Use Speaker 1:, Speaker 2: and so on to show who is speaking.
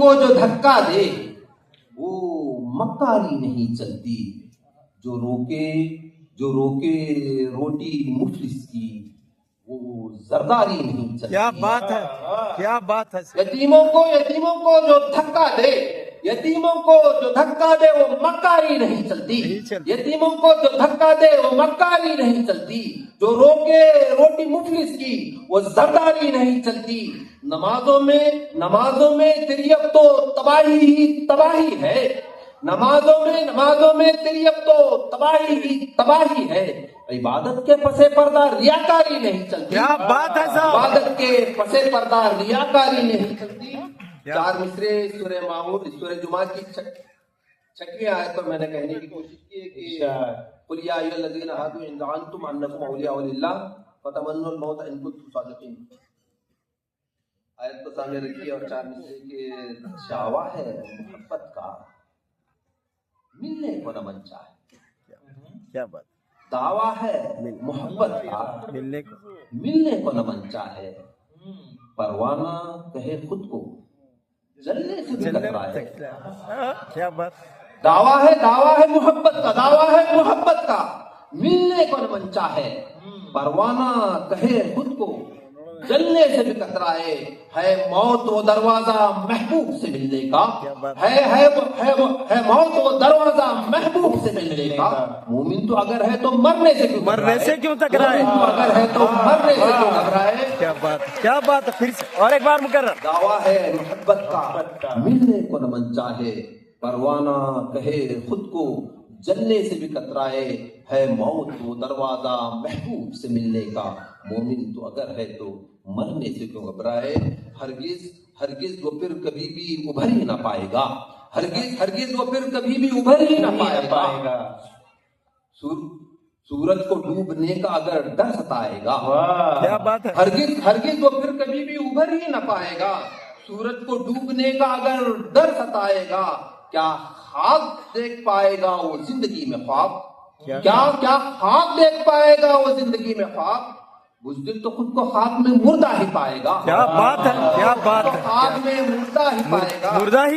Speaker 1: کو جو دھکا دے وہ مکاری نہیں چلتی، جو روکے روٹی مفلس کی وہ زرداری نہیں چلتی۔
Speaker 2: کیا بات ہے، کیا بات ہے۔
Speaker 1: یتیموں کو جو دھکا دے، یتیموں کو جو دھکا دے وہ مکاری نہیں چلتی، یتیموں کو جو دھکا دے وہ مکاری نہیں چلتی، جو روکے روٹی مفلس کی وہ زرداری نہیں چلتی۔ نمازوں میں تیری اب تو تباہی ہے، نمازوں میں تیری اب تو تباہی ہے۔ عبادت کے پسے پردہ ریاکاری نہیں چلتی،
Speaker 2: کیا بات ہے صاحب،
Speaker 1: عبادت کے پسے پردہ ریاکاری نہیں چلتی۔ چار مصرے سورہ ماؤن، سورہ جمعہ کی چھٹویں آیت پر میں نے کہنے کی کوشش کی ہے کہ قُلْ يَا أَيُّهَا الَّذِينَ هَادُوا إِن زَعَمْتُمْ أَنَّكُمْ أَوْلِيَاءُ لِلَّهِ فَتَمَنُّوا الْمَوْتَ إِن كُنتُمْ صَادِقِينَ۔ آیت کو سامنے رکھیے اور چار مصرے کے دعویٰ ہے محبت کا، ملنے کو نہ من چاہے۔
Speaker 2: کیا بات،
Speaker 1: دعویٰ ہے محبت کا، ملنے کو نہ من چاہے۔ پروانہ کہے خود کو جلنے سے بھی کترائے۔
Speaker 2: کیا بات،
Speaker 1: دعویٰ ہے محبت کا، دعویٰ ہے محبت کا، ملنے کو نہ من چاہے۔ پروانہ کہے خود کو جلنے سے بھی کترائے، ہے موت وہ دروازہ محبوب سے ملنے کا، ہے موت وہ دروازہ محبوب سے ملنے کا۔ مومن تو اگر ہے تو مرنے سے کیوں
Speaker 2: ٹکرائے،
Speaker 1: مومن تو اگر ہے تو مرنے سے کیوں ٹکرائے۔
Speaker 2: کیا بات، کیا بات ہے، پھر سے اور ایک بار مکرر۔
Speaker 1: دعویٰ ہے محبت کا، ملنے کو نہ من چاہے۔ پروانہ کہے خود کو جلنے سے بھی کترائے، ہے موت وہ دروازہ محبوب سے ملنے کا۔ مومن تو اگر ہے تو مرنے سے کیوں گھبرائے۔ ہرگز وہ پھر کبھی بھی ابھر ہی نہ پائے گا، ہرگز وہ پھر کبھی بھی ابھر ہی نہ پائے گا۔ سورج کو ڈوبنے کا اگر ڈر ستائے گا،
Speaker 2: کیا بات ہے،
Speaker 1: ہرگز وہ پھر کبھی بھی ابھر ہی نہ پائے گا۔ سورج کو ڈوبنے کا اگر ڈر ستائے گا، کیا خواب دیکھ پائے گا وہ زندگی میں خواب، کیا خواب دیکھ پائے گا وہ زندگی میں خواب۔ بزدل تو خود کو خواب میں مردہ ہی پائے گا،
Speaker 2: کیا بات ہے، کیا بات ہے،
Speaker 1: خواب میں مردہ ہی پائے گا۔
Speaker 2: مردہ ہی